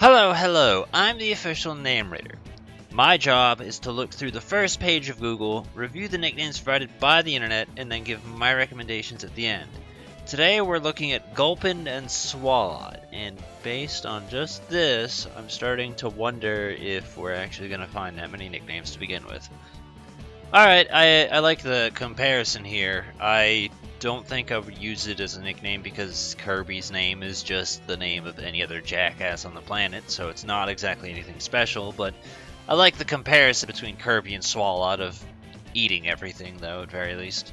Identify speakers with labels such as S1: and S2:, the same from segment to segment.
S1: Hello, I'm the official name reader. My job is to look through the first page of Google, review the nicknames provided by the internet, and then give my recommendations at the end. Today we're looking at Gulpin and Swalot, and based on just this, I'm starting to wonder if we're actually going to find that many nicknames to begin with. Alright, I like the comparison here. I don't think I would use it as a nickname because Kirby's name is just the name of any other jackass on the planet, so it's not exactly anything special, but I like the comparison between Kirby and Swalot of eating everything, though, at very least.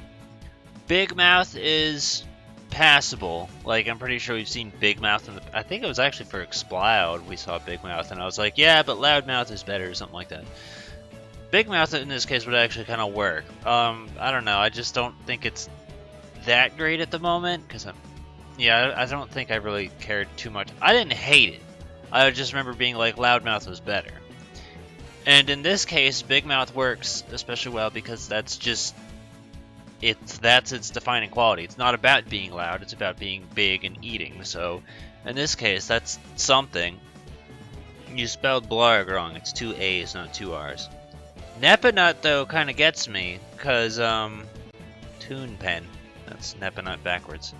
S1: Big Mouth is passable. Like, I'm pretty sure we've seen Big Mouth in the... I think it was actually for Explode we saw Big Mouth, and I was like, yeah, but Loudmouth is better, or something like that. Big Mouth in this case would actually kind of work. I don't know, I just don't think it's that great at the moment, because I don't think I really cared too much. I didn't hate it. I just remember being like, Loudmouth was better. And in this case, Big Mouth works especially well because that's its defining quality. It's not about being loud, it's about being big and eating. So, in this case, that's something. You spelled blarg wrong. It's 2 A's, not 2 R's. Nappanut, though, kind of gets me, because, Toon Pen. That's Nappanut backwards.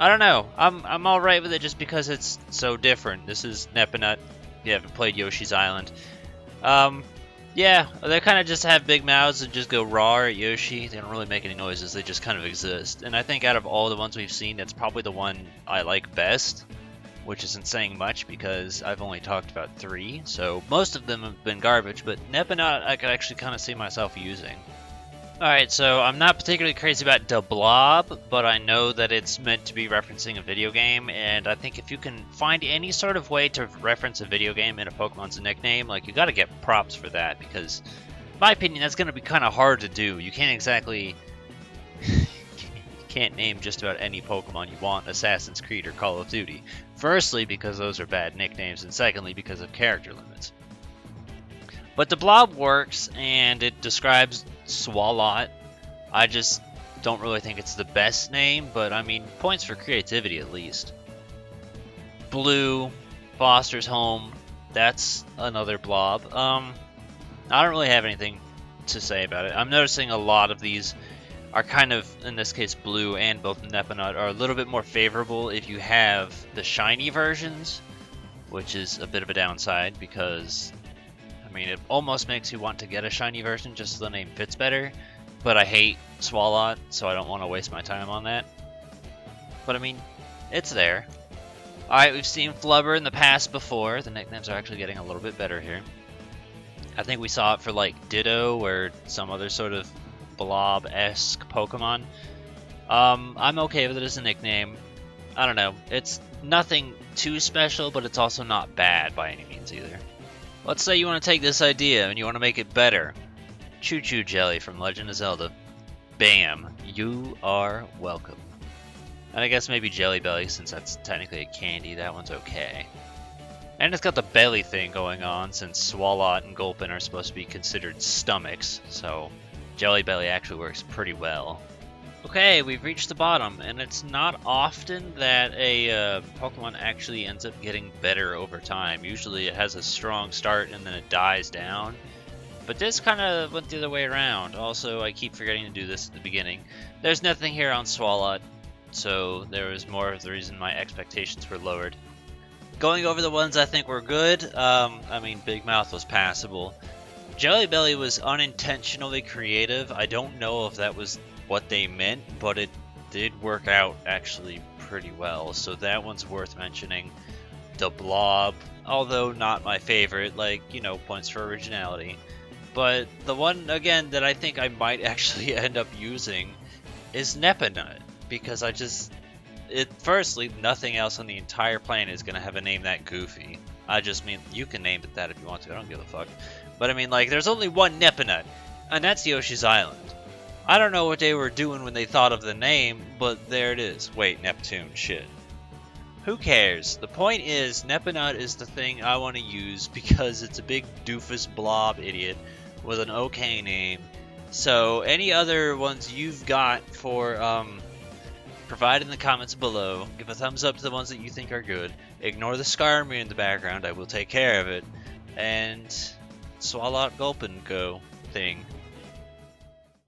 S1: I don't know. I'm alright with it just because it's so different. This is Nappanut. You haven't played Yoshi's Island. Yeah, they kind of just have big mouths and just go raw at Yoshi. They don't really make any noises. They just kind of exist. And I think out of all the ones we've seen, that's probably the one I like best. Which isn't saying much because I've only talked about 3, so most of them have been garbage, but Nappanut I could actually kind of see myself using. Alright, so I'm not particularly crazy about the Blob, but I know that it's meant to be referencing a video game, and I think if you can find any sort of way to reference a video game in a Pokemon's nickname, like, you gotta get props for that, because, in my opinion, that's gonna be kind of hard to do. You can't exactly... can't name just about any Pokemon you want Assassin's Creed or Call of Duty. Firstly, because those are bad nicknames, and secondly, because of character limits. But the Blob works, and it describes Swalot. I just don't really think it's the best name, but I mean, points for creativity at least. Blue, Foster's Home, that's another Blob. I don't really have anything to say about it. I'm noticing a lot of these are kind of, in this case, Blue and both Nappanut are a little bit more favorable if you have the shiny versions, which is a bit of a downside because, I mean, it almost makes you want to get a shiny version just so the name fits better, but I hate Swalot, so I don't want to waste my time on that. But I mean, it's there. Alright, we've seen Flubber in the past before. The nicknames are actually getting a little bit better here. I think we saw it for like Ditto or some other sort of Blob-esque Pokemon. I'm okay with it as a nickname. I don't know. It's nothing too special, but it's also not bad by any means either. Let's say you want to take this idea and you want to make it better. Choo Choo Jelly from Legend of Zelda. Bam. You are welcome. And I guess maybe Jelly Belly, since that's technically a candy, that one's okay. And it's got the belly thing going on, since Swalot and Gulpin are supposed to be considered stomachs, so Jelly Belly actually works pretty well. Okay, we've reached the bottom, and it's not often that a Pokemon actually ends up getting better over time. Usually it has a strong start and then it dies down. But this kind of went the other way around. Also, I keep forgetting to do this at the beginning. There's nothing here on Swalot, so there was more of the reason my expectations were lowered. Going over the ones I think were good, I mean, Big Mouth was passable. Jelly Belly was unintentionally creative. I don't know if that was what they meant, but it did work out actually pretty well, so that one's worth mentioning. The Blob, although not my favorite, like, you know, points for originality. But the one, again, that I think I might actually end up using is Nappanut, because firstly, nothing else on the entire planet is going to have a name that goofy. I just mean, you can name it that if you want to, I don't give a fuck. But I mean, like, there's only one Nappanut, and that's Yoshi's Island. I don't know what they were doing when they thought of the name, but there it is. Wait, Neptune, shit. Who cares? The point is, Nappanut is the thing I want to use because it's a big doofus blob idiot with an okay name. So, any other ones you've got for Provide in the comments below. Give a thumbs up to the ones that you think are good. Ignore the scar in the background. I will take care of it. And Swalot Gulpin go thing.